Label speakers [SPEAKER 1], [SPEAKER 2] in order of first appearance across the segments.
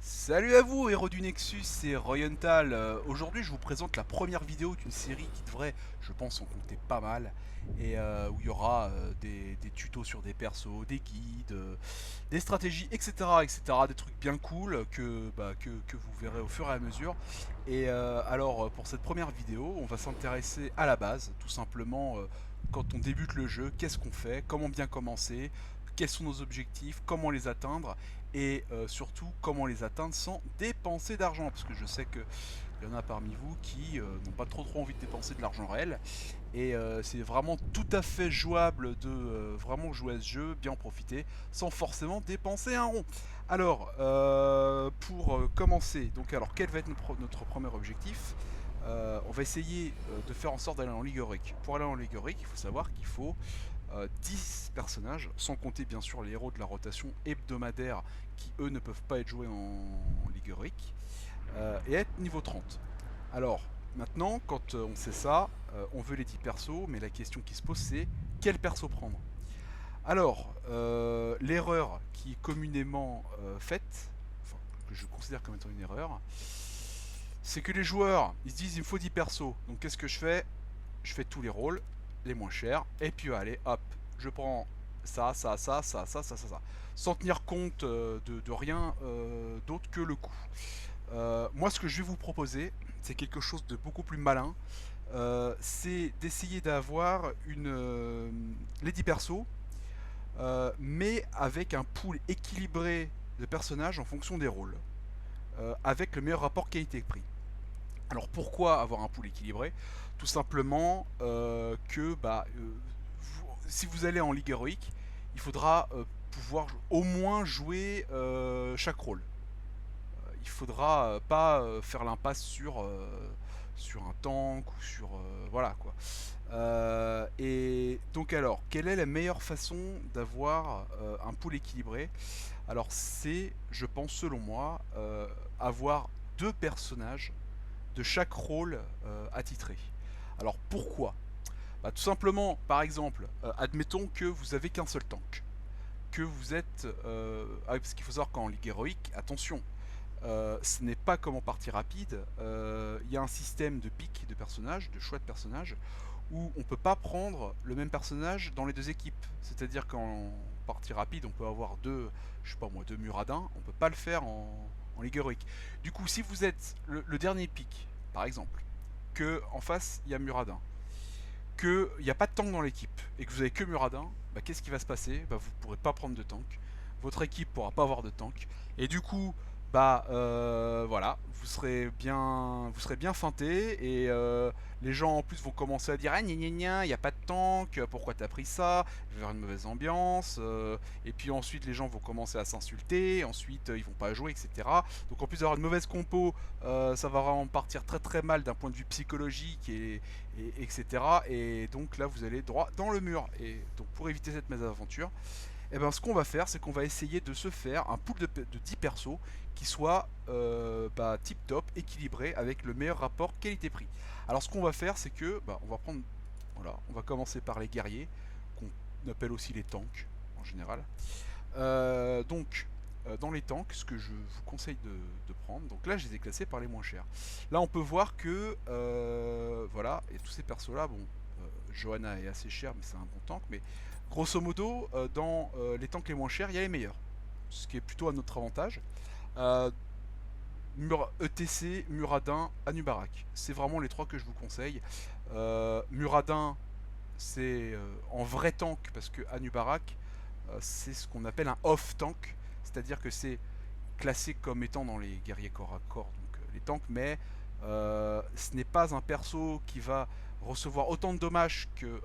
[SPEAKER 1] Salut à vous, héros du Nexus, c'est Royenthal. Aujourd'hui, je vous présente la première vidéo d'une série qui devrait, je pense, en compter pas mal. Et où il y aura des tutos sur des persos, des guides, des stratégies, etc., etc. Des trucs bien cool que vous verrez au fur et à mesure. Et alors, pour cette première vidéo, on va s'intéresser à la base, tout simplement. Quand on débute le jeu, qu'est-ce qu'on fait, comment bien commencer, quels sont nos objectifs, comment les atteindre et surtout comment les atteindre sans dépenser d'argent, parce que je sais qu'il y en a parmi vous qui n'ont pas trop envie de dépenser de l'argent réel, et c'est vraiment tout à fait jouable de vraiment jouer à ce jeu, bien en profiter, sans forcément dépenser un rond. Alors, pour commencer, donc alors quel va être notre premier objectif? On va essayer de faire en sorte d'aller en Ligue Heroic. Pour aller en Ligue Heroic, il faut savoir qu'il faut 10 personnages, sans compter bien sûr les héros de la rotation hebdomadaire qui eux ne peuvent pas être joués en Ligue Heroic, et être niveau 30. Alors, maintenant, quand on sait ça, on veut les 10 persos, mais la question qui se pose c'est quel perso prendre. Alors, l'erreur qui est communément faite, enfin, que je considère comme étant une erreur, c'est que les joueurs, ils se disent il me faut 10 persos, donc qu'est-ce que je fais? Je fais tous les rôles, les moins chers, et puis allez, hop, je prends ça, sans tenir compte de rien d'autre que le coût. Moi, ce que je vais vous proposer, c'est quelque chose de beaucoup plus malin. C'est d'essayer d'avoir les 10 persos, mais avec un pool équilibré de personnages en fonction des rôles, avec le meilleur rapport qualité-prix. Alors pourquoi avoir un pool équilibré? Tout simplement si vous allez en Ligue héroïque, il faudra pouvoir au moins jouer chaque rôle. Il faudra pas faire l'impasse sur un tank ou sur voilà quoi. Et donc alors, quelle est la meilleure façon d'avoir un pool équilibré? Alors c'est, je pense selon moi, avoir deux personnages de chaque rôle attitré. Alors pourquoi? Bah, tout simplement, par exemple, admettons que vous avez qu'un seul tank, que vous êtes, parce qu'il faut savoir qu'en ligue héroïque, attention, ce n'est pas comme en partie rapide. Il y a un système de pick de personnages, de choix de personnages, où on peut pas prendre le même personnage dans les deux équipes. C'est-à-dire qu'en partie rapide, on peut avoir je sais pas moi, deux Muradins, on peut pas le faire en ligue héroïque. Du coup, si vous êtes le dernier pick, par exemple, que en face il y a Muradin, qu'il n'y a pas de tank dans l'équipe et que vous avez que Muradin, bah, qu'est-ce qui va se passer? Bah, vous ne pourrez pas prendre de tank. Votre équipe pourra pas avoir de tank. Et du coup, voilà, vous serez bien feinté et les gens en plus vont commencer à dire ah gna gna gna, il n'y a pas de tank, pourquoi t'as pris ça? Il va y avoir une mauvaise ambiance. Et puis ensuite les gens vont commencer à s'insulter, ensuite ils vont pas jouer, etc. Donc en plus d'avoir une mauvaise compo, ça va vraiment partir très mal d'un point de vue psychologique etc. Et donc là, vous allez droit dans le mur. Et donc pour éviter cette mésaventure, eh ben, ce qu'on va faire, c'est qu'on va essayer de se faire un pool de 10 persos qui soit tip top, équilibré, avec le meilleur rapport qualité-prix. Alors ce qu'on va faire, c'est que on va prendre, voilà, on va commencer par les guerriers, qu'on appelle aussi les tanks en général. Dans les tanks, ce que je vous conseille de prendre, donc là je les ai classés par les moins chers. Là on peut voir que, voilà, et tous ces persos là, bon, Johanna est assez cher, mais c'est un bon tank, mais grosso modo, dans les tanks les moins chers, il y a les meilleurs, ce qui est plutôt à notre avantage. Euh, ETC, Muradin, Anubarak, c'est vraiment les trois que je vous conseille. Muradin, c'est en vrai tank, parce que Anubarak, c'est ce qu'on appelle un off-tank, c'est-à-dire que c'est classé comme étant dans les guerriers corps à corps, donc les tanks, mais ce n'est pas un perso qui va recevoir autant de dommages qu'un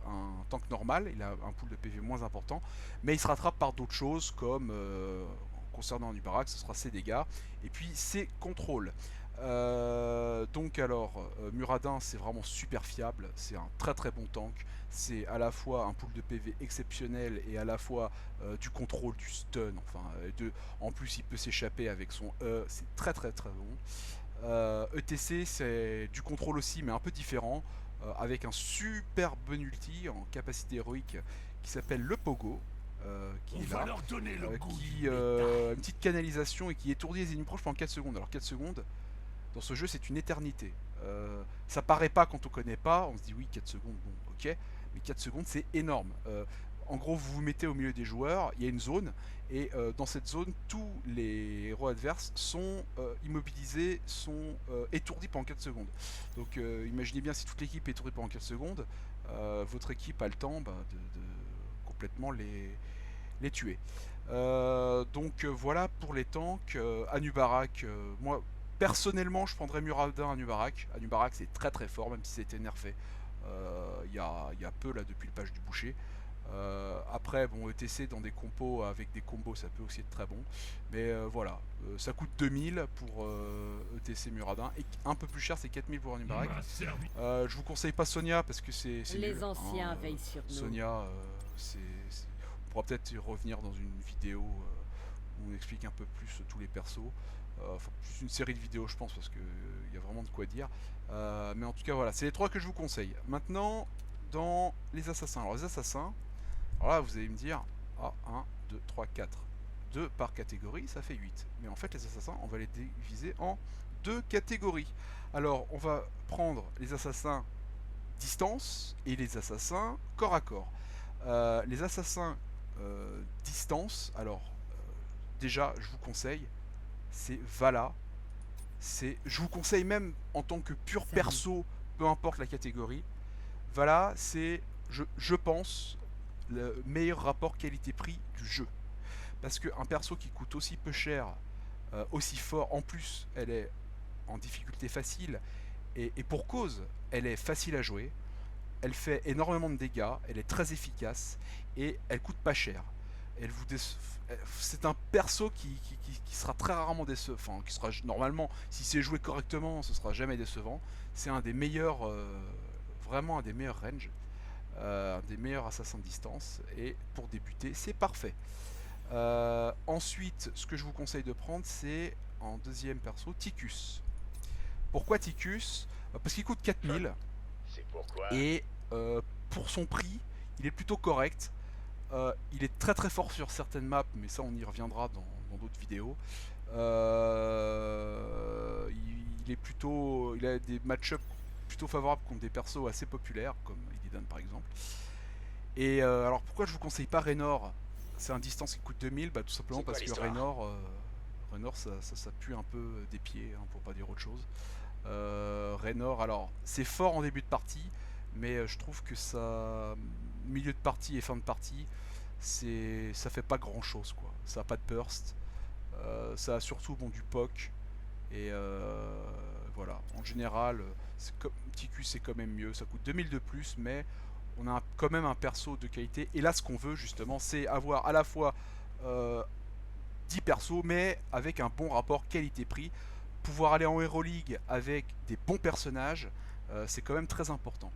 [SPEAKER 1] tank normal, il a un pool de PV moins important, mais il se rattrape par d'autres choses comme, concernant Nubarak, ce sera ses dégâts, et puis ses contrôles. Donc alors, Muradin c'est vraiment super fiable, c'est un très bon tank, c'est à la fois un pool de PV exceptionnel et à la fois du contrôle, du stun, enfin, en plus il peut s'échapper avec son c'est très bon. ETC c'est du contrôle aussi mais un peu différent, avec un super bon ulti en capacité héroïque qui s'appelle le Pogo. qui est là, une petite canalisation et qui étourdit les ennemis proches pendant 4 secondes. Alors 4 secondes, dans ce jeu, c'est une éternité. Ça paraît pas quand on connaît pas, on se dit oui, 4 secondes, bon, ok, mais 4 secondes, c'est énorme. En gros, vous vous mettez au milieu des joueurs, il y a une zone, et dans cette zone, tous les héros adverses sont immobilisés, sont étourdis pendant 4 secondes. Donc imaginez bien si toute l'équipe est étourdie pendant 4 secondes, votre équipe a le temps de complètement les tuer. Voilà pour les tanks. Anubarak, moi personnellement je prendrais Muradin Anubarak. Anubarak c'est très très fort même si c'était nerfé. Il y a peu là depuis le patch du boucher. Après, bon, ETC dans des compos avec des combos, ça peut aussi être très bon. Mais voilà, ça coûte 2000 pour ETC Muradin et un peu plus cher, c'est 4000 pour Anubarak. Je vous conseille pas Sonia parce que c'est
[SPEAKER 2] Les
[SPEAKER 1] nul,
[SPEAKER 2] anciens veillent sur nous.
[SPEAKER 1] Sonia, on pourra peut-être y revenir dans une vidéo où on explique un peu plus tous les persos. Enfin, plus une série de vidéos, je pense, parce qu'il y a vraiment de quoi dire. Mais en tout cas, voilà, c'est les 3 que je vous conseille. Maintenant, dans les assassins. Alors, les assassins, alors là, vous allez me dire, ah, 1, 2, 3, 4. 2 par catégorie, ça fait 8. Mais en fait, les assassins, on va les diviser en 2 catégories. Alors, on va prendre les assassins distance et les assassins corps à corps. Les assassins distance, alors, déjà, je vous conseille, c'est Vala. Je vous conseille même en tant que pur perso, peu importe la catégorie. Vala, c'est, je pense, le meilleur rapport qualité-prix du jeu. Parce qu'un perso qui coûte aussi peu cher, aussi fort, en plus, elle est en difficulté facile, et pour cause, elle est facile à jouer, elle fait énormément de dégâts, elle est très efficace, et elle coûte pas cher. C'est un perso qui sera très rarement décevant, enfin, qui sera normalement, si c'est joué correctement, ce sera jamais décevant. C'est un des meilleurs, vraiment un des meilleurs range, un des meilleurs assassins de distance, et pour débuter, c'est parfait. Ensuite, ce que je vous conseille de prendre, c'est en deuxième perso, Ticus. Pourquoi Ticus? Parce qu'il coûte 4000, et pour son prix, il est plutôt correct. Il est très très fort sur certaines maps, mais ça on y reviendra dans d'autres vidéos. Il a des match-ups plutôt favorables contre des persos assez populaires, comme Illidan par exemple. Et alors pourquoi je vous conseille pas Raynor? C'est un distance qui coûte 2000, tout simplement parce que Raynor, ça pue un peu des pieds, hein, pour pas dire autre chose. Raynor, alors c'est fort en début de partie, mais je trouve que ça, milieu de partie et fin de partie, ça fait pas grand chose quoi. Ça a pas de burst, ça a surtout du poc, et voilà. En général, Ticus c'est quand même mieux, ça coûte 2000 de plus, mais on a quand même un perso de qualité. Et là, ce qu'on veut justement, c'est avoir à la fois 10 persos, mais avec un bon rapport qualité-prix. Pouvoir aller en Hero League avec des bons personnages, c'est quand même très important.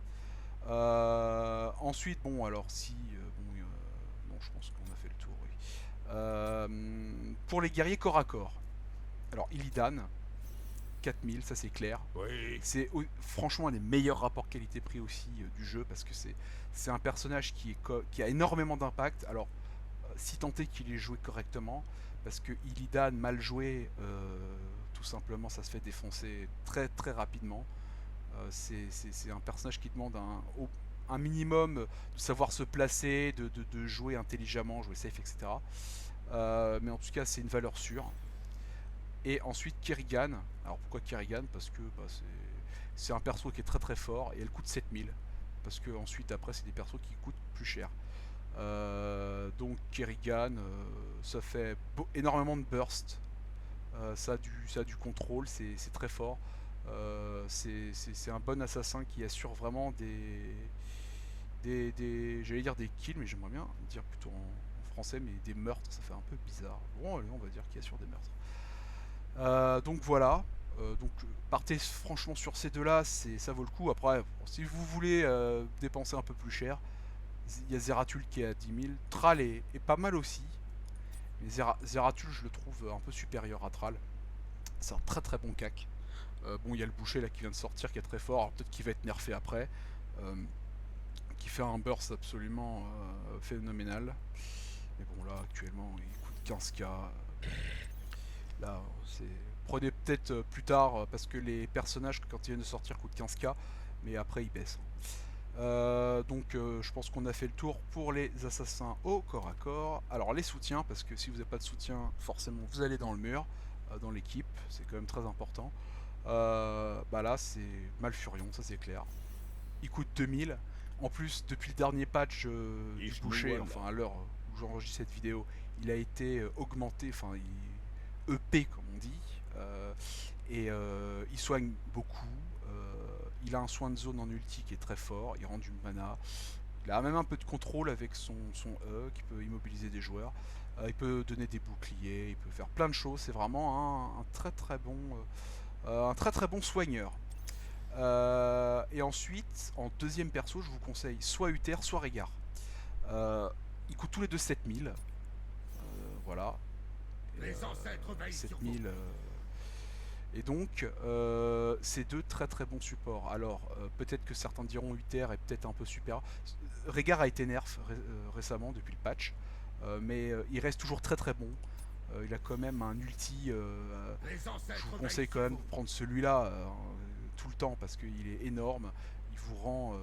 [SPEAKER 1] Ensuite, bon, alors si. Non, je pense qu'on a fait le tour, oui. Pour les guerriers corps à corps, alors Illidan, 4000, ça c'est clair.
[SPEAKER 3] Oui.
[SPEAKER 1] C'est franchement un des meilleurs rapports qualité-prix aussi du jeu, parce que c'est un personnage qui a énormément d'impact. Alors, si tant est qu'il est joué correctement, parce que Illidan mal joué, tout simplement ça se fait défoncer très très rapidement. C'est un personnage qui demande un minimum de savoir se placer, de jouer intelligemment, jouer safe, etc. Mais en tout cas c'est une valeur sûre. Et ensuite Kerrigan. Alors pourquoi Kerrigan? Parce que c'est un perso qui est très très fort, et elle coûte 7000. Parce que ensuite après c'est des persos qui coûtent plus cher. Donc Kerrigan, ça fait énormément de burst, ça a du contrôle, c'est très fort. C'est un bon assassin qui assure vraiment j'allais dire des kills, mais j'aimerais bien dire plutôt en français, mais des meurtres, ça fait un peu bizarre. Bon, allez, on va dire qu'il assure des meurtres. Donc voilà. Donc partez franchement sur ces deux-là, ça vaut le coup. Après, si vous voulez dépenser un peu plus cher, il y a Zeratul qui est à 10 000. Thrall est pas mal aussi. Mais Zeratul, je le trouve un peu supérieur à Thrall. C'est un très très bon cac. Bon, il y a le boucher là qui vient de sortir qui est très fort. Peut-être qu'il va être nerfé après. Qui fait un burst absolument phénoménal. Mais bon, là, actuellement, il coûte 15K. Là, c'est... Prenez peut-être plus tard, parce que les personnages, quand ils viennent de sortir, coûtent 15K, mais après, ils baissent. Donc je pense qu'on a fait le tour pour les assassins au corps à corps. Alors les soutiens, parce que si vous n'avez pas de soutien, forcément vous allez dans le mur, dans l'équipe, c'est quand même très important. Bah là c'est Malfurion, ça c'est clair. Il coûte 2000. En plus depuis le dernier patch du boucher, enfin à l'heure où j'enregistre cette vidéo, il a été augmenté, enfin EP comme on dit. Il soigne beaucoup. Il a un soin de zone en ulti qui est très fort, il rend du mana. Il a même un peu de contrôle avec son E qui peut immobiliser des joueurs. Il peut donner des boucliers, il peut faire plein de choses. C'est vraiment un très très bon soigneur. Et ensuite, en deuxième perso, je vous conseille soit Uther, soit Régard. Ils coûtent tous les deux 7000. Voilà.
[SPEAKER 2] Les ancêtres veillent sur
[SPEAKER 1] 7000. Et donc, c'est deux très très bons supports. Alors, peut-être que certains diront Uther est peut-être un peu super. Régard a été nerf récemment depuis le patch, mais il reste toujours très très bon. Il a quand même un ulti. Je vous conseille quand même de prendre celui-là tout le temps parce qu'il est énorme. Il vous rend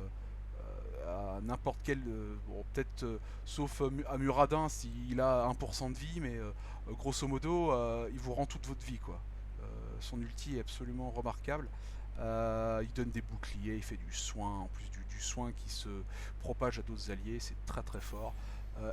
[SPEAKER 1] à n'importe quel. Bon, peut-être sauf à Muradin s'il a 1% de vie, mais grosso modo, il vous rend toute votre vie quoi. Son ulti est absolument remarquable. Il donne des boucliers, il fait du soin, en plus du soin qui se propage à d'autres alliés, c'est très très fort.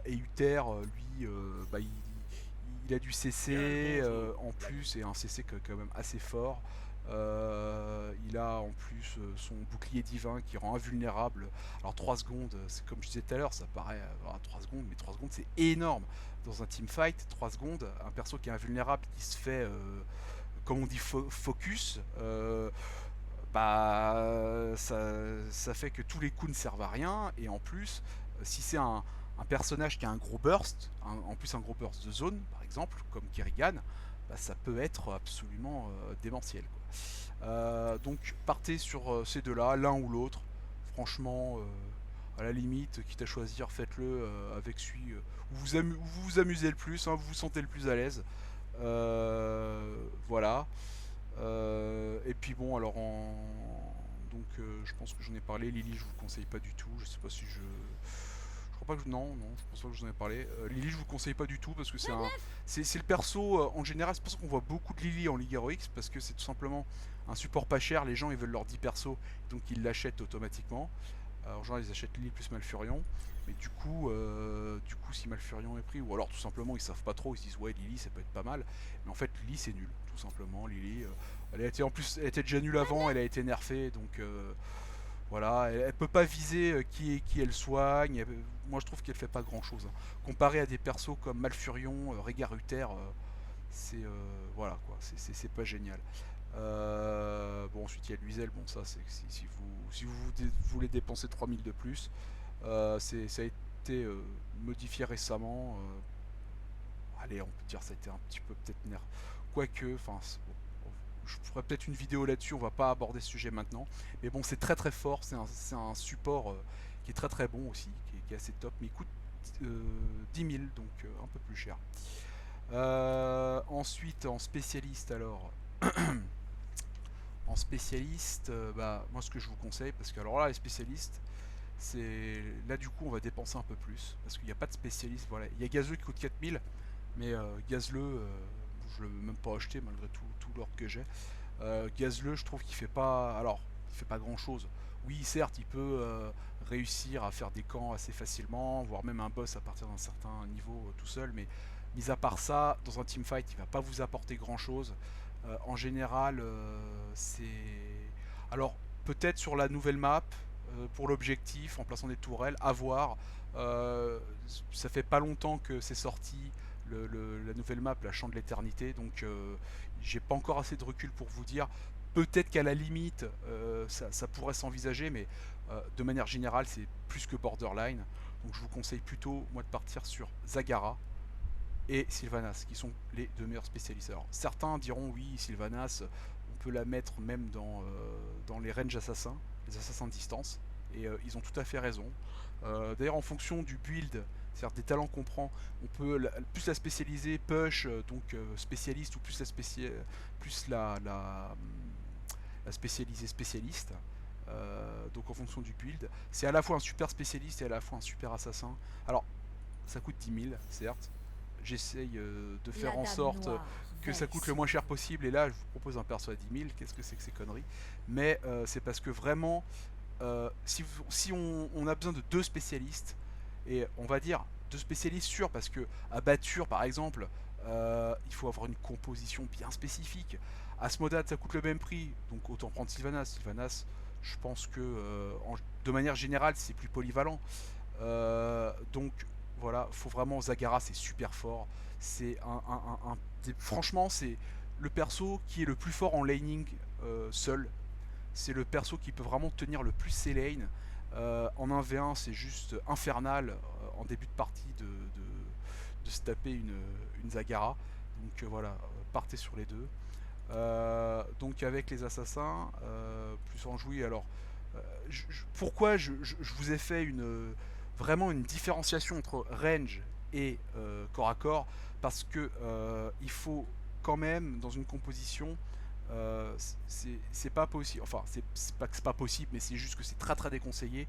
[SPEAKER 1] Et Uther, lui, bah, il a du CC en plus, et un CC quand même assez fort. Il a en plus son bouclier divin qui rend invulnérable. Alors 3 secondes, c'est comme je disais tout à l'heure, ça paraît 3 secondes, mais 3 secondes c'est énorme. Dans un teamfight, 3 secondes, un perso qui est invulnérable qui se fait comme on dit focus, bah ça fait que tous les coups ne servent à rien, et en plus si c'est un personnage qui a un gros burst, en plus un gros burst de zone par exemple comme Kerrigan, bah, ça peut être absolument démentiel quoi. Donc partez sur ces deux là, l'un ou l'autre, franchement à la limite quitte à choisir faites-le avec celui où vous vous amusez le plus, hein, vous vous sentez le plus à l'aise. Voilà. Et puis bon, alors donc je pense que j'en ai parlé. Lily, je vous conseille pas du tout. Je sais pas si je crois pas que non, je pense pas que j'en ai parlé. Lily, je vous conseille pas du tout parce que c'est le perso en général. C'est pour ça qu'on voit beaucoup de Lily en Ligue Heroics parce que c'est tout simplement un support pas cher. Les gens ils veulent leur 10 persos, donc ils l'achètent automatiquement. En général, ils achètent Lily plus Malfurion. Mais du coup, si Malfurion est pris, ou alors tout simplement ils savent pas trop, ils se disent ouais Lily ça peut être pas mal. Mais en fait Lily c'est nul, tout simplement. Lily, elle a été en plus, elle était déjà nulle avant, elle a été nerfée, donc voilà, elle peut pas viser qui elle soigne. Moi je trouve qu'elle fait pas grand chose. Hein. Comparé à des persos comme Malfurion, Régard Uther, c'est voilà quoi, c'est pas génial. Bon ensuite il y a Luisel, bon ça c'est si vous voulez dépenser 3000 de plus, ça a été modifié récemment. Allez on peut dire ça a été un petit peu peut-être nerf. Quoique, enfin bon, je ferai peut-être une vidéo là-dessus, on va pas aborder ce sujet maintenant. Mais bon c'est très très fort, c'est un support qui est très très bon aussi, qui est assez top, mais il coûte 10 000 donc un peu plus cher. Ensuite en spécialiste alors. En spécialiste, bah, moi ce que je vous conseille, parce que alors là les spécialistes, c'est là du coup on va dépenser un peu plus, parce qu'il n'y a pas de spécialiste, voilà. Il y a Gazeux qui coûte 4000, mais Gazleux, je ne l'ai même pas acheté malgré tout l'ordre que j'ai. Gazleux je trouve qu'il fait pas, alors il fait pas grand chose. Oui certes il peut réussir à faire des camps assez facilement, voire même un boss à partir d'un certain niveau tout seul, mais mis à part ça, dans un teamfight il va pas vous apporter grand chose. En général, c'est. Alors, peut-être sur la nouvelle map, pour l'objectif, en plaçant des tourelles, à voir. Ça fait pas longtemps que c'est sorti, la nouvelle map, la Champ de l'Éternité, donc j'ai pas encore assez de recul pour vous dire. Peut-être qu'à la limite, ça pourrait s'envisager, mais de manière générale, c'est plus que borderline. Donc je vous conseille plutôt, moi, de partir sur Zagara, et Sylvanas, qui sont les deux meilleurs spécialistes. Alors, certains diront oui, Sylvanas, on peut la mettre même dans les ranges assassins, les assassins de distance, et ils ont tout à fait raison. D'ailleurs, en fonction du build C'est-à-dire des talents qu'on prend, on peut plus la spécialiser, push, donc spécialiste, ou plus la spécialiser spécialiste. Donc en fonction du build. C'est à la fois un super spécialiste et à la fois un super assassin. Alors, ça coûte 10 000, certes. J'essaye de faire
[SPEAKER 3] La
[SPEAKER 1] en
[SPEAKER 3] dame
[SPEAKER 1] sorte
[SPEAKER 3] noire
[SPEAKER 1] que ça
[SPEAKER 3] veille
[SPEAKER 1] coûte le
[SPEAKER 3] sur
[SPEAKER 1] moins cher possible. Et là, je vous propose un perso à 10 000. Qu'est-ce que c'est que ces conneries? Mais c'est parce que vraiment, si on a besoin de deux spécialistes, et on va dire deux spécialistes sûrs, parce que à Batture par exemple, il faut avoir une composition bien spécifique. Asmodad, ça coûte le même prix, donc autant prendre Sylvanas. Sylvanas, je pense que de manière générale, c'est plus polyvalent. Donc voilà, faut vraiment, Zagara, c'est super fort. C'est franchement, c'est le perso qui est le plus fort en laning seul. C'est le perso qui peut vraiment tenir le plus ses lanes. En 1v1, c'est juste infernal en début de partie de se taper une Zagara. Donc voilà, partez sur les deux. Donc avec les assassins, plus en jouer. Alors, pourquoi je vous ai fait vraiment une différenciation entre range et corps à corps? Parce que il faut quand même, dans une composition, c'est pas possible, enfin c'est pas que c'est pas possible, mais c'est juste que c'est très très déconseillé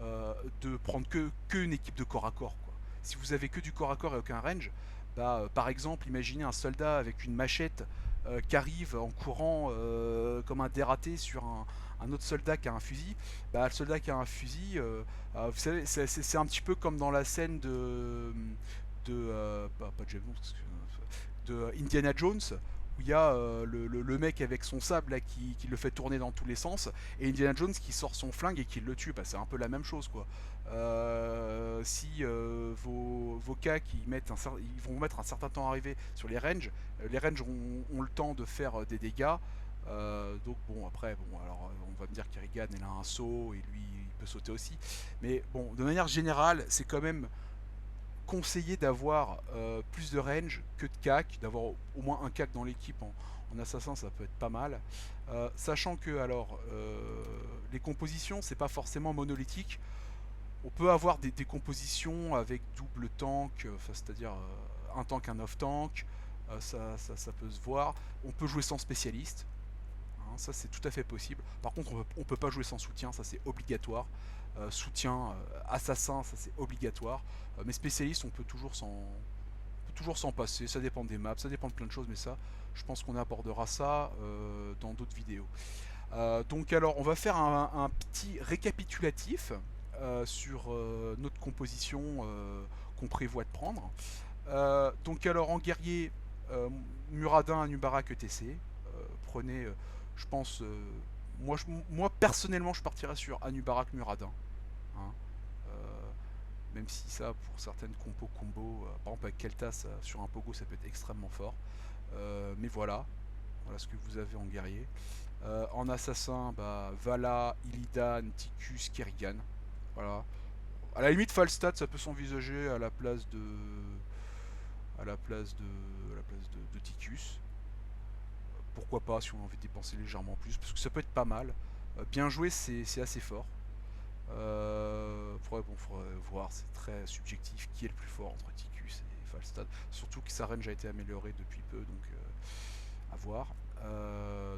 [SPEAKER 1] de prendre que une équipe de corps à corps, quoi. Si vous avez que du corps à corps et aucun range, bah, par exemple, imaginez un soldat avec une machette qui arrive en courant comme un dératé sur un autre soldat qui a un fusil. Bah, le soldat qui a un fusil, vous savez, c'est un petit peu comme dans la scène pas de James Bond, de Indiana Jones, où il y a le mec avec son sable là, qui le fait tourner dans tous les sens, et Indiana Jones qui sort son flingue et qui le tue. Bah, c'est un peu la même chose, quoi. Si vos cas ils vont mettre un certain temps à arriver sur les ranges ont le temps de faire des dégâts. Donc bon, après, bon, alors on va me dire qu'Kerrigan il a un saut et lui il peut sauter aussi, mais bon, de manière générale, c'est quand même conseillé d'avoir plus de range que de cac, d'avoir au moins un cac dans l'équipe en assassin, ça peut être pas mal. Sachant que alors les compositions, c'est pas forcément monolithique. On peut avoir des compositions avec double tank, c'est-à-dire un tank, un off-tank, ça peut se voir. On peut jouer sans spécialiste, hein, ça c'est tout à fait possible. Par contre, on peut pas jouer sans soutien, ça c'est obligatoire. Soutien, assassin, ça c'est obligatoire. Mais spécialiste, on peut toujours s'en passer, ça dépend des maps, ça dépend de plein de choses, mais ça, je pense qu'on abordera ça dans d'autres vidéos. Donc alors, on va faire un petit récapitulatif sur notre composition qu'on prévoit de prendre. Donc alors en guerrier, Muradin, Anubarak, ETC. Prenez, je pense, moi personnellement je partirais sur Anubarak, Muradin. Hein. Même si ça, pour certaines combos, par exemple avec Keltas sur un pogo, ça peut être extrêmement fort. Mais voilà ce que vous avez en guerrier. En assassin, bah, Vala, Illidan, Ticus, Kerrigan. Voilà. À la limite, Falstad, ça peut s'envisager à la place de Ticus. Pourquoi pas si on a envie de dépenser légèrement plus, parce que ça peut être pas mal. Bien joué, c'est assez fort. Faudrait voir, c'est très subjectif qui est le plus fort entre Ticus et Falstad. Surtout que sa range a été améliorée depuis peu, donc à voir.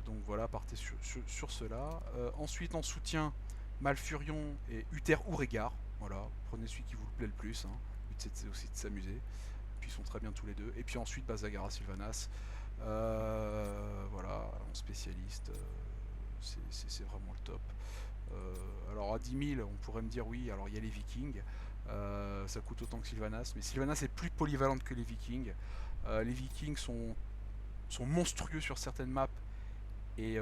[SPEAKER 1] Donc voilà, partez sur cela. Ensuite, en soutien, Malfurion et Uther ou Régard. Voilà, prenez celui qui vous plaît le plus. Hein. Le but c'est aussi de s'amuser. Puis ils sont très bien tous les deux. Et puis ensuite, Zagara, Sylvanas. Voilà, en spécialiste, c'est vraiment le top. Alors à 10 000, on pourrait me dire oui, alors il y a les Vikings. Ça coûte autant que Sylvanas, mais Sylvanas est plus polyvalente que les Vikings. Les Vikings sont monstrueux sur certaines maps et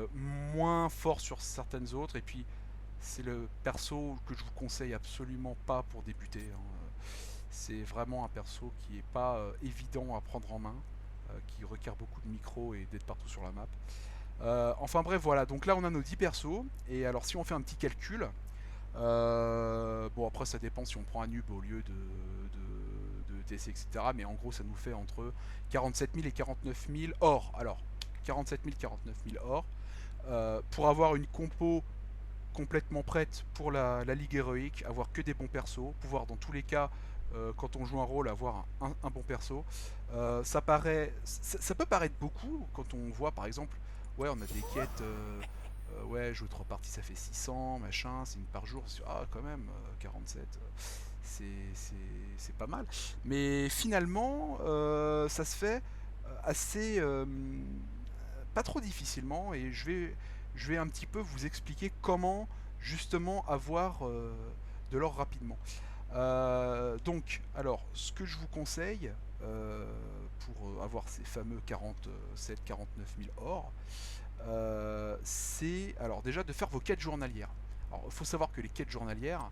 [SPEAKER 1] moins forts sur certaines autres. Et puis c'est le perso que je vous conseille absolument pas pour débuter. Hein. C'est vraiment un perso qui est pas évident à prendre en main, qui requiert beaucoup de micro et d'être partout sur la map. Enfin bref, voilà, donc là on a nos 10 persos, et alors si on fait un petit calcul, bon après ça dépend si on prend un nub au lieu de TC, etc. Mais en gros ça nous fait entre 47 000 et 49 000 or. Alors 47 000, 49 000 or. Pour avoir une compo complètement prête pour la ligue héroïque, avoir que des bons persos, pouvoir dans tous les cas quand on joue un rôle, avoir un bon perso. Ça peut paraître beaucoup quand on voit par exemple, ouais, on a des quêtes, ouais, jouer 3 parties ça fait 600, machin, c'est une par jour, ah quand même, 47, c'est pas mal. Mais finalement, ça se fait assez, pas trop difficilement, et je vais un petit peu vous expliquer comment justement avoir de l'or rapidement. Donc, alors, ce que je vous conseille pour avoir ces fameux 47-49 000 or, c'est alors déjà de faire vos quêtes journalières. Alors, il faut savoir que les quêtes journalières,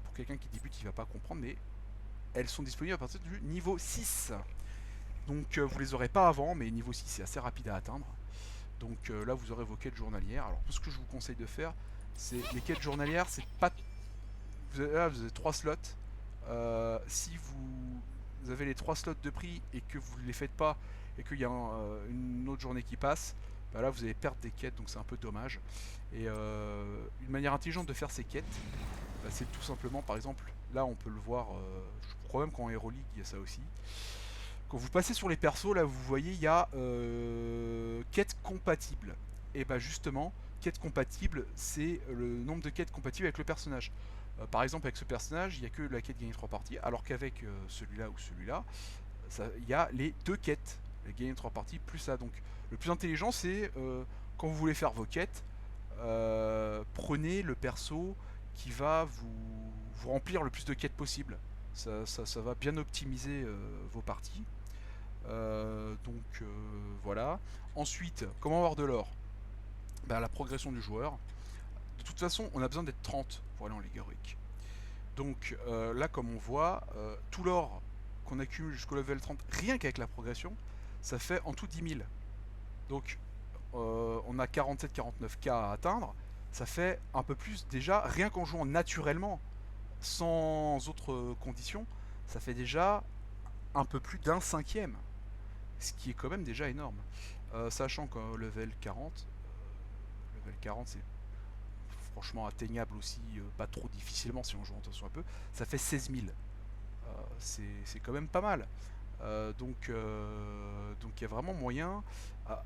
[SPEAKER 1] pour quelqu'un qui débute, il va pas comprendre, mais elles sont disponibles à partir du niveau 6. Donc, vous les aurez pas avant, mais niveau 6, c'est assez rapide à atteindre. Donc là, vous aurez vos quêtes journalières. Alors, tout ce que je vous conseille de faire, c'est les quêtes journalières, c'est pas là, vous avez 3 slots. Si vous avez les 3 slots de prix et que vous ne les faites pas et qu'il y a une autre journée qui passe, bah là vous allez perdre des quêtes, donc c'est un peu dommage. Et une manière intelligente de faire ces quêtes, bah, c'est tout simplement, par exemple, là on peut le voir, je crois même qu'en Hero League il y a ça aussi. Quand vous passez sur les persos, là vous voyez il y a quêtes compatibles. Et bah justement, quêtes compatibles, c'est le nombre de quêtes compatibles avec le personnage. Par exemple, avec ce personnage, il n'y a que la quête gagner 3 parties, alors qu'avec celui-là ou celui-là, il y a les 2 quêtes, les gagner 3 parties plus ça. Donc, le plus intelligent, c'est quand vous voulez faire vos quêtes, prenez le perso qui va vous remplir le plus de quêtes possible. Ça va bien optimiser vos parties. Donc, voilà. Ensuite, comment avoir de l'or? Bah, la progression du joueur. De toute façon, on a besoin d'être 30 pour aller en Ligue héroïque. Donc là, comme on voit, tout l'or qu'on accumule jusqu'au level 30, rien qu'avec la progression, ça fait en tout 10 000. Donc on a 47-49K à atteindre. Ça fait un peu plus déjà, rien qu'en jouant naturellement, sans autres conditions, ça fait déjà un peu plus d'un cinquième. Ce qui est quand même déjà énorme. Sachant qu'au level 40 c'est franchement atteignable aussi, pas trop difficilement si on joue en attention un peu, ça fait 16 000. C'est quand même pas mal. Donc il y a vraiment moyen,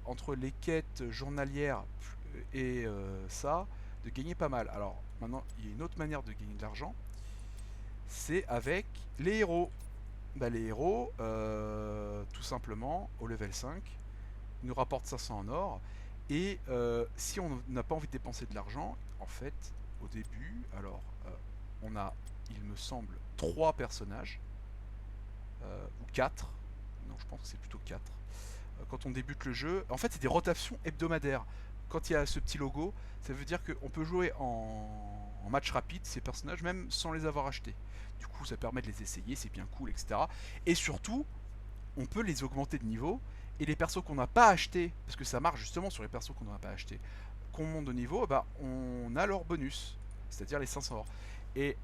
[SPEAKER 1] entre les quêtes journalières et ça, de gagner pas mal. Alors maintenant, il y a une autre manière de gagner de l'argent, c'est avec les héros. Bah, les héros, tout simplement, au level 5, nous rapportent 500 en or. Et si on n'a pas envie de dépenser de l'argent, en fait, au début, alors, on a, il me semble, 3 personnages, ou 4. Non, je pense que c'est plutôt 4. Quand on débute le jeu, en fait, c'est des rotations hebdomadaires. Quand il y a ce petit logo, ça veut dire qu'on peut jouer en match rapide ces personnages, même sans les avoir achetés. Du coup, ça permet de les essayer, c'est bien cool, etc. Et surtout, on peut les augmenter de niveau. Et les persos qu'on n'a pas achetés, parce que ça marche justement sur les persos qu'on n'a pas achetés, qu'on monte de niveau, bah, on a leur bonus, c'est-à-dire les 500 or. Et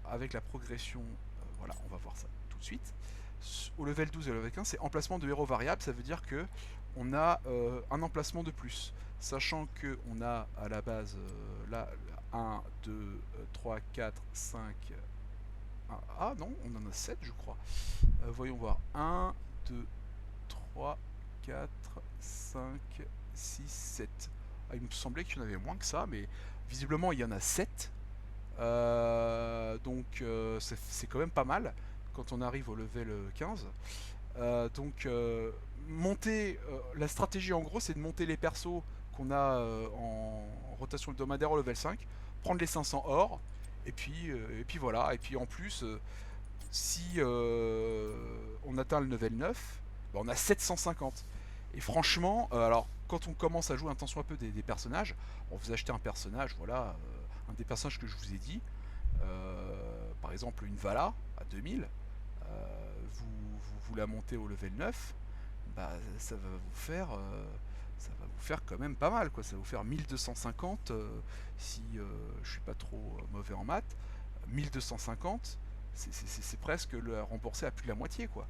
[SPEAKER 1] avec la progression, voilà, on va voir ça tout de suite. Au level 12 et au level 15, c'est emplacement de héros variable, ça veut dire que on a un emplacement de plus. Sachant que on a à la base là 1, 2, 3, 4, 5. Ah non, on en a 7 je crois. Voyons voir. 1, 2, 3, 4, 5, 6, 7. Ah, il me semblait qu'il y en avait moins que ça, mais visiblement il y en a 7. Donc c'est quand même pas mal quand on arrive au level 15. Donc monter, la stratégie en gros c'est de monter les persos qu'on a en rotation hebdomadaire au level 5, prendre les 500 or, et puis voilà, et puis en plus si on atteint le level 9, bah, on a 750. Et franchement, alors quand on commence à jouer un peu des personnages, on vous achetez un personnage, voilà, un des personnages que je vous ai dit, par exemple une Vala à 2000, vous la montez au level 9, bah, ça va vous faire quand même pas mal, quoi. Ça va vous faire 1250 si je suis pas trop mauvais en maths. 1250, c'est presque le rembourser à plus de la moitié, quoi.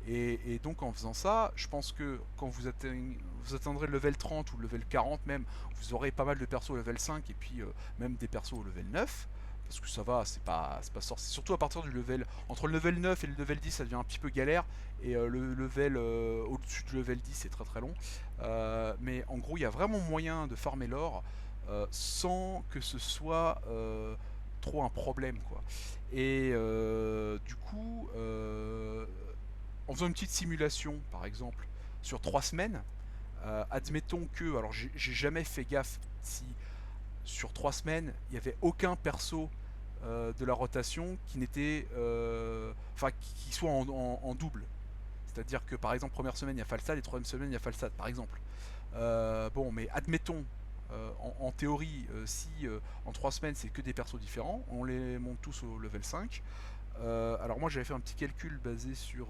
[SPEAKER 1] Et donc en faisant ça, je pense que quand vous atteindrez le level 30 ou le level 40 même, vous aurez pas mal de persos au level 5 et puis même des persos au level 9. parce que ça va, c'est pas sorcier. Surtout à partir du level, entre le level 9 et le level 10, ça devient un petit peu galère, et le level au-dessus du level 10, c'est très très long. Mais en gros, il y a vraiment moyen de farmer l'or sans que ce soit trop un problème, quoi. Et du coup, en faisant une petite simulation, par exemple, sur 3 semaines, admettons que, alors j'ai jamais fait gaffe si sur 3 semaines, il n'y avait aucun perso de la rotation qui n'était, enfin, qui soit en double. C'est-à-dire que par exemple, première semaine il y a Falstad et troisième semaine il y a Falstad, par exemple. Bon, mais admettons, en théorie, si en 3 semaines c'est que des persos différents, on les monte tous au level 5. Alors moi j'avais fait un petit calcul basé sur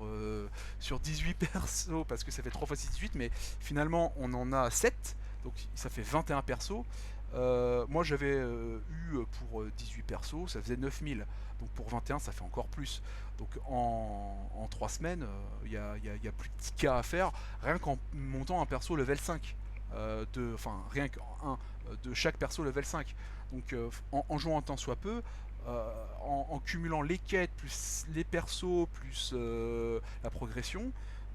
[SPEAKER 1] 18 persos parce que ça fait 3 fois 6 18, mais finalement on en a 7, donc ça fait 21 persos. Moi j'avais eu pour 18 persos, ça faisait 9000, donc pour 21 ça fait encore plus. Donc en 3 semaines, il y a plus de 10 k à faire rien qu'en montant un perso level 5. Enfin rien qu'un de chaque perso level 5. Donc en jouant un tant soit peu, en cumulant les quêtes, plus les persos, plus la progression,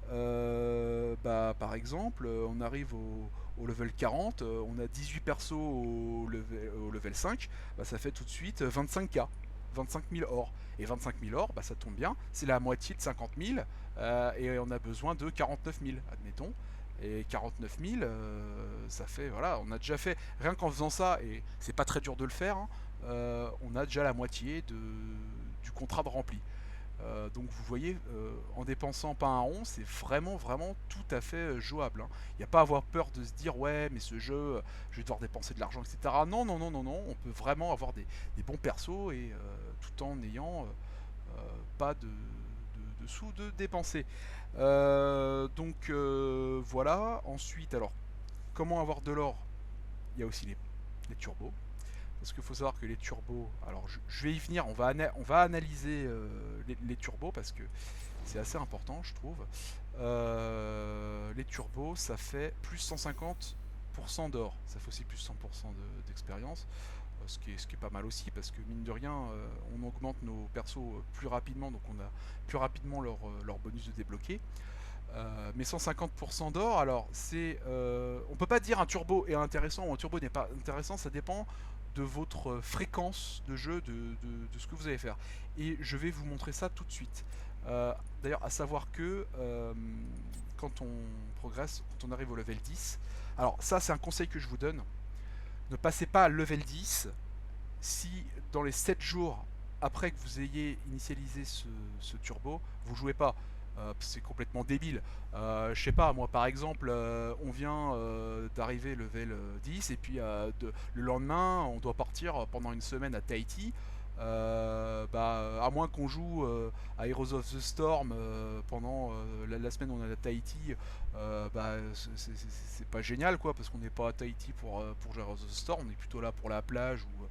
[SPEAKER 1] bah, par exemple, on arrive au level 40, on a 18 persos au level 5, bah, ça fait tout de suite 25k, 25 000 or. Et 25 000 or, bah, ça tombe bien, c'est la moitié de 50 000, et on a besoin de 49 000, admettons. Et 49 000, ça fait, voilà, on a déjà fait, rien qu'en faisant ça, et c'est pas très dur de le faire, hein, on a déjà la moitié du contrat de rempli. Donc vous voyez, en dépensant pas un rond, c'est vraiment vraiment tout à fait jouable, hein. Il n'y a pas à avoir peur de se dire ouais mais ce jeu, je vais devoir dépenser de l'argent, etc. Non, non, non, non, non, on peut vraiment avoir des bons persos et tout en n'ayant pas de sous de dépenser. Donc voilà, ensuite alors comment avoir de l'or? Il y a aussi les turbos. Parce qu'il faut savoir que les turbos, alors je vais y venir, on va analyser les turbos parce que c'est assez important je trouve. Les turbos ça fait plus 150% d'or, ça fait aussi plus 100% d'expérience, ce qui est pas mal aussi parce que mine de rien on augmente nos persos plus rapidement, donc on a plus rapidement leur bonus de débloquer. Mais 150% d'or, alors c'est, on peut pas dire un turbo est intéressant ou un turbo n'est pas intéressant, ça dépend de votre fréquence de jeu, de ce que vous allez faire. Et je vais vous montrer ça tout de suite. D'ailleurs, à savoir que quand on progresse, quand on arrive au level 10, alors ça c'est un conseil que je vous donne, ne passez pas à level 10 si dans les 7 jours après que vous ayez initialisé ce turbo, vous jouez pas. C'est complètement débile. Je sais pas, moi par exemple, on vient d'arriver level 10 et puis le lendemain on doit partir pendant une semaine à Tahiti. Bah, à moins qu'on joue à Heroes of the Storm pendant la semaine où on est à Tahiti, bah, c'est pas génial quoi, parce qu'on n'est pas à Tahiti pour jouer à Heroes of the Storm, on est plutôt là pour la plage ou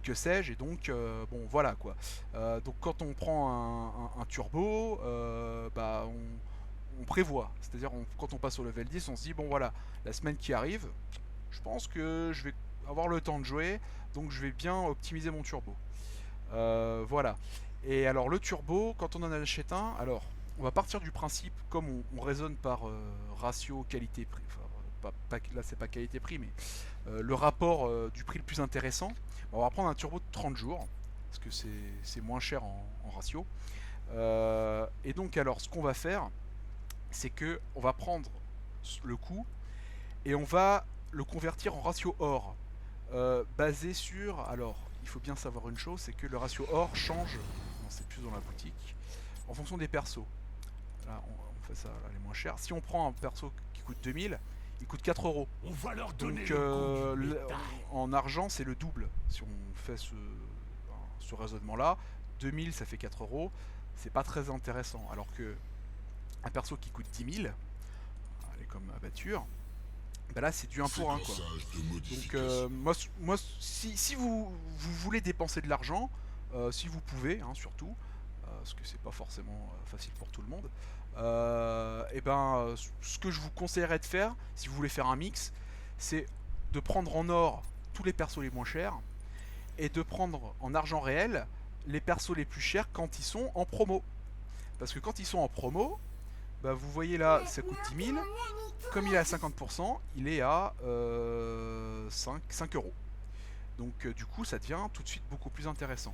[SPEAKER 1] que sais-je, et donc bon voilà quoi. Donc quand on prend un turbo, bah, on prévoit, c'est-à-dire quand on passe au level 10, on se dit bon voilà, la semaine qui arrive, je pense que je vais avoir le temps de jouer, donc je vais bien optimiser mon turbo. Voilà. Et alors le turbo, quand on en achète un, alors on va partir du principe, comme on raisonne par ratio qualité-prix, enfin, là c'est pas qualité-prix, mais le rapport du prix le plus intéressant, on va prendre un turbo de 30 jours, parce que c'est moins cher en ratio. Et donc alors ce qu'on va faire, c'est que on va prendre le coût et on va le convertir en ratio or, basé sur, alors il faut bien savoir une chose, c'est que le ratio or change, non c'est plus dans la boutique, en fonction des persos. Là on fait ça, là, les moins chers. Si on prend un perso qui coûte 2000, il coûte 4 euros.
[SPEAKER 2] On va leur donner
[SPEAKER 1] Donc
[SPEAKER 2] le goût du métal.
[SPEAKER 1] en argent c'est le double. Si on fait ce raisonnement là, 2000 ça fait 4 euros, c'est pas très intéressant. Alors que un perso qui coûte 10 000, elle est comme abatture, bah là c'est du 1 pour 1 quoi. Donc moi si vous voulez dépenser de l'argent, si vous pouvez, hein, surtout, parce que c'est pas forcément facile pour tout le monde, et ben ce que je vous conseillerais de faire, si vous voulez faire un mix, c'est de prendre en or tous les persos les moins chers et de prendre en argent réel les persos les plus chers quand ils sont en promo. Parce que quand ils sont en promo, bah vous voyez là, ça coûte 10 000. Comme il est à 50%, il est à 5 euros. Donc du coup, ça devient tout de suite beaucoup plus intéressant.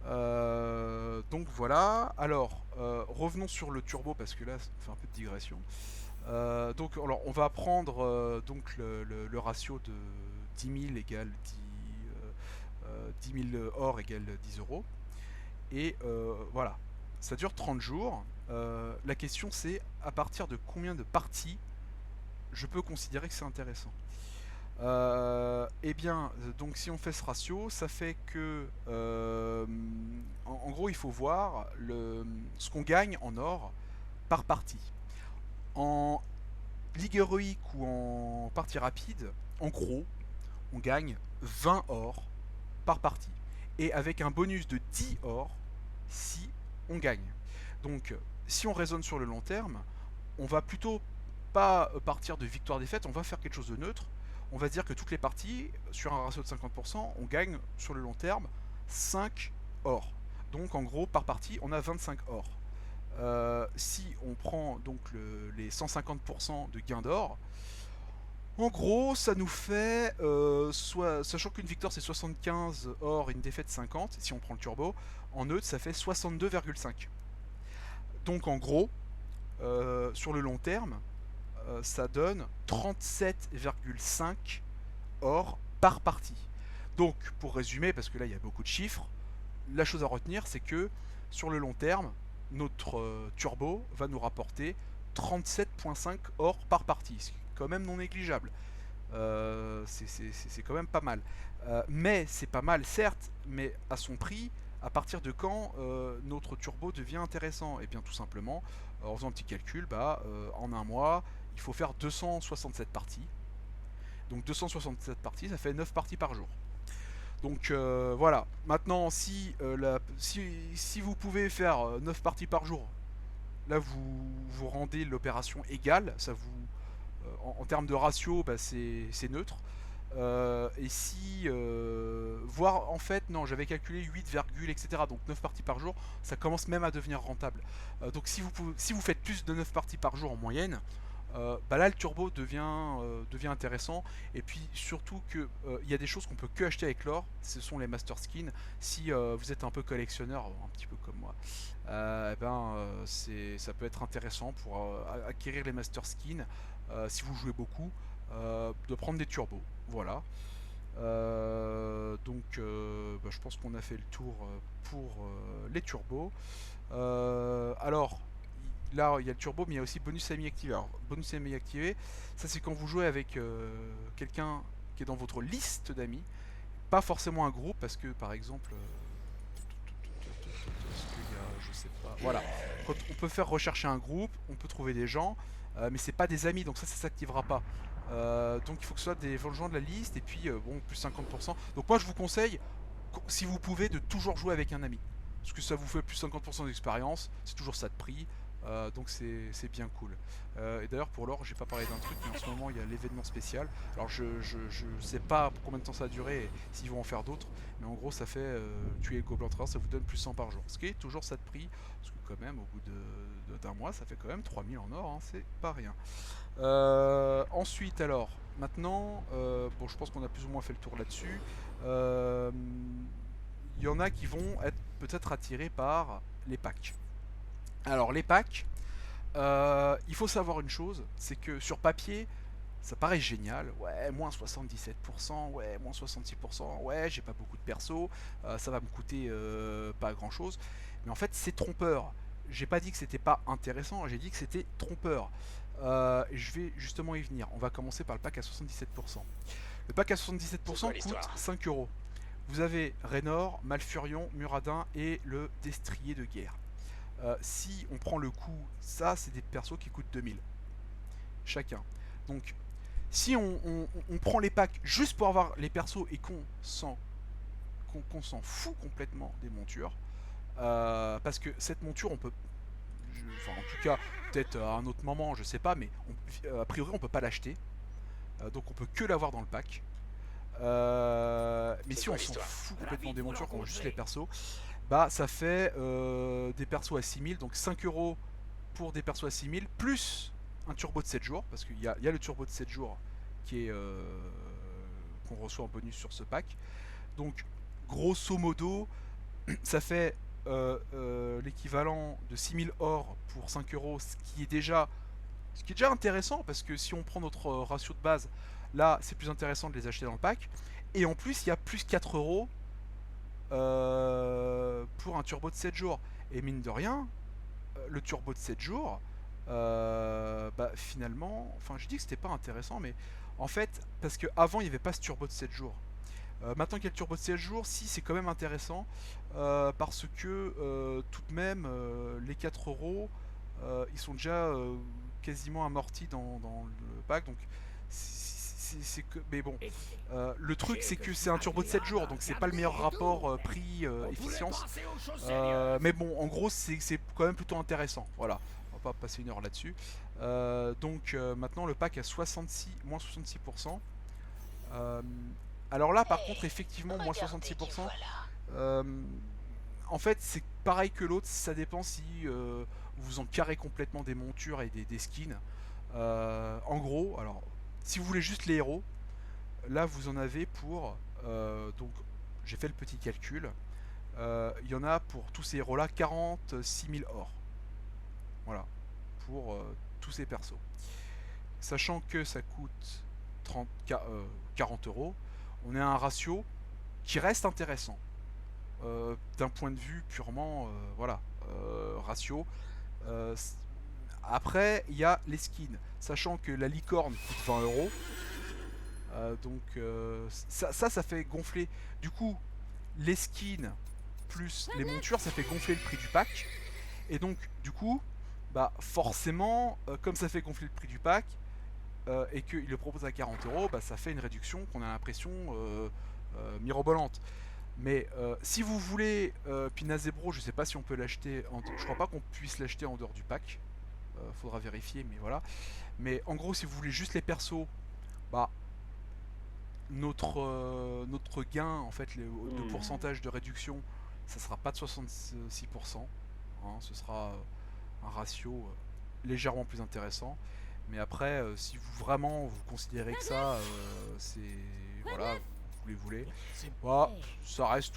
[SPEAKER 1] Donc voilà. Alors, revenons sur le turbo parce que là, ça fait un peu de digression. Donc, alors, on va prendre donc le ratio de 10 000 égale 10 000 or égale 10 euros. Et voilà. Ça dure 30 jours. La question c'est à partir de combien de parties je peux considérer que c'est intéressant. Eh bien, donc si on fait ce ratio, ça fait que en gros il faut voir ce qu'on gagne en or par partie. En ligue héroïque ou en partie rapide, en gros, on gagne 20 or par partie. Et avec un bonus de 10 or si on gagne. Donc si on raisonne sur le long terme, on va plutôt pas partir de victoire-défaite, on va faire quelque chose de neutre. On va dire que toutes les parties, sur un ratio de 50%, on gagne sur le long terme 5 or. Donc en gros, par partie, on a 25 or. Si on prend donc les 150% de gain d'or, en gros, ça nous fait, sachant qu'une victoire c'est 75 or et une défaite 50, si on prend le turbo, en neutre ça fait 62,5. Donc en gros, sur le long terme, ça donne 37,5 or par partie. Donc, pour résumer, parce que là il y a beaucoup de chiffres, la chose à retenir c'est que sur le long terme, notre turbo va nous rapporter 37,5 or par partie, ce qui est quand même non négligeable. C'est quand même pas mal. Mais c'est pas mal, certes, mais à son prix, à partir de quand notre turbo devient intéressant? Et bien tout simplement, en faisant un petit calcul, en un mois, il faut faire 267 parties. Donc 267 parties, ça fait 9 parties par jour. Donc voilà. Maintenant, si vous pouvez faire 9 parties par jour, là vous rendez l'opération égale. Ça vous, en termes de ratio, c'est neutre. Et si voire en fait non, j'avais calculé 8, etc. Donc 9 parties par jour, ça commence même à devenir rentable. Donc si vous faites plus de 9 parties par jour en moyenne, là le turbo devient intéressant. Et puis surtout que il y a des choses qu'on peut que acheter avec l'or, ce sont les master skins. Si vous êtes un peu collectionneur, un petit peu comme moi, ça peut être intéressant pour acquérir les master skins si vous jouez beaucoup, de prendre des turbos. Voilà. Je pense qu'on a fait le tour pour les turbos. Alors, là, il y a le turbo, mais il y a aussi bonus semi-activé. Alors, bonus semi-activé, ça c'est quand vous jouez avec quelqu'un qui est dans votre liste d'amis, pas forcément un groupe, parce que par exemple, je sais pas. Voilà, quand on peut faire rechercher un groupe, on peut trouver des gens, mais c'est pas des amis, donc ça s'activera pas. Donc il faut que ce soit des gens de la liste, et puis bon, plus 50%. Donc moi je vous conseille, si vous pouvez, de toujours jouer avec un ami. Parce que ça vous fait plus 50% d'expérience, c'est toujours ça de prix. Donc c'est bien cool. Et d'ailleurs pour l'or, j'ai pas parlé d'un truc, mais en ce moment il y a l'événement spécial. Alors je sais pas pour combien de temps ça va durer et s'ils vont en faire d'autres, mais en gros ça fait tuer le gobelin train, ça vous donne plus 100 par jour. Ce qui est toujours ça de prix, parce que quand même au bout d'un mois ça fait quand même 3000 en or, hein, c'est pas rien. Ensuite alors, maintenant, bon je pense qu'on a plus ou moins fait le tour là-dessus. Il y en a qui vont être peut-être attirés par les packs. Alors les packs, il faut savoir une chose, c'est que sur papier, ça paraît génial, ouais, moins 77%, ouais, moins 66%, ouais, j'ai pas beaucoup de persos, ça va me coûter pas grand chose, mais en fait c'est trompeur. J'ai pas dit que c'était pas intéressant, j'ai dit que c'était trompeur. Je vais justement y venir, on va commencer par le pack à 77%. Le pack à 77% coûte 5 euros. Vous avez Raynor, Malfurion, Muradin et le Destrier de guerre. Si on prend le coup, ça c'est des persos qui coûtent 2000 chacun. Donc si on prend les packs juste pour avoir les persos et qu'on s'en fout complètement des montures, parce que cette monture on peut, en tout cas peut-être à un autre moment, je sais pas, mais a priori on peut pas l'acheter, donc on peut que l'avoir dans le pack. Mais si on s'en fout complètement des montures, qu'on veut juste les persos, bah ça fait des persos à 6000, donc 5 euros pour des persos à 6000, plus un turbo de 7 jours, parce qu'il y a le turbo de 7 jours qui est qu'on reçoit en bonus sur ce pack. Donc grosso modo, ça fait l'équivalent de 6000 or pour 5 euros, ce qui est déjà intéressant, parce que si on prend notre ratio de base, là c'est plus intéressant de les acheter dans le pack. Et en plus il y a plus 4 euros pour un turbo de 7 jours. Et mine de rien, le turbo de 7 jours, bah finalement, enfin je dis que c'était pas intéressant, mais en fait, parce qu'avant il n'y avait pas ce turbo de 7 jours. Maintenant qu'il y a le turbo de 7 jours, si c'est quand même intéressant, parce que tout de même, les 4 euros, ils sont déjà quasiment amortis dans le pack, donc c'est que, mais bon, le truc c'est que c'est un turbo de 7 jours, donc c'est pas le meilleur rapport prix-efficience, mais bon, en gros c'est quand même plutôt intéressant, voilà, on va pas passer une heure là-dessus. Donc maintenant le pack à 66, moins 66%. Alors là par contre effectivement moins 66%, euh, en fait c'est pareil que l'autre, ça dépend si vous en carrez complètement des montures et des skins. En gros, alors si vous voulez juste les héros, là vous en avez pour, donc j'ai fait le petit calcul, il y en a pour tous ces héros là 46 000 or. Voilà, pour tous ces persos. Sachant que ça coûte 40 euros, on est à un ratio qui reste intéressant. D'un point de vue purement voilà, ratio. Euh, Après, il y a les skins. Sachant que la licorne coûte 20 euros. Donc ça fait gonfler. Du coup, les skins plus les montures, ça fait gonfler le prix du pack. Et donc, du coup, bah forcément, comme ça fait gonfler le prix du pack, et qu'il le propose à 40 euros, bah, ça fait une réduction qu'on a l'impression mirobolante. Mais si vous voulez Pinazebro, je sais pas si on peut l'acheter, je crois pas qu'on puisse l'acheter en dehors du pack. Faudra vérifier, mais voilà. Mais en gros, si vous voulez juste les persos, bah notre gain en fait, de pourcentage de réduction, ça sera pas de 66%, hein, ce sera un ratio légèrement plus intéressant. Mais après, si vous vraiment vous considérez que ça, c'est voilà, vous voulez, bah, ça reste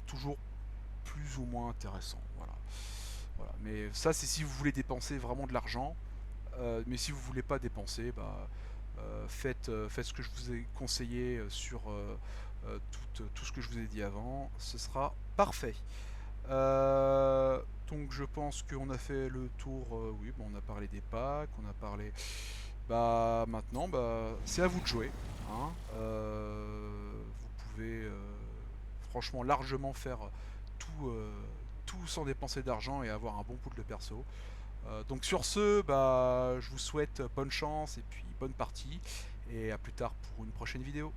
[SPEAKER 1] toujours plus ou moins intéressant. Voilà. Voilà. Mais ça, c'est si vous voulez dépenser vraiment de l'argent. Mais si vous voulez pas dépenser, bah, faites ce que je vous ai conseillé sur tout ce que je vous ai dit avant. Ce sera parfait. Donc je pense qu'on a fait le tour. Oui, bon, on a parlé des packs, on a parlé. Bah maintenant, bah, c'est à vous de jouer, hein. Vous pouvez franchement largement faire tout, tout sans dépenser d'argent et avoir un bon pool de perso. Donc sur ce, bah, je vous souhaite bonne chance et puis bonne partie. Et à plus tard pour une prochaine vidéo.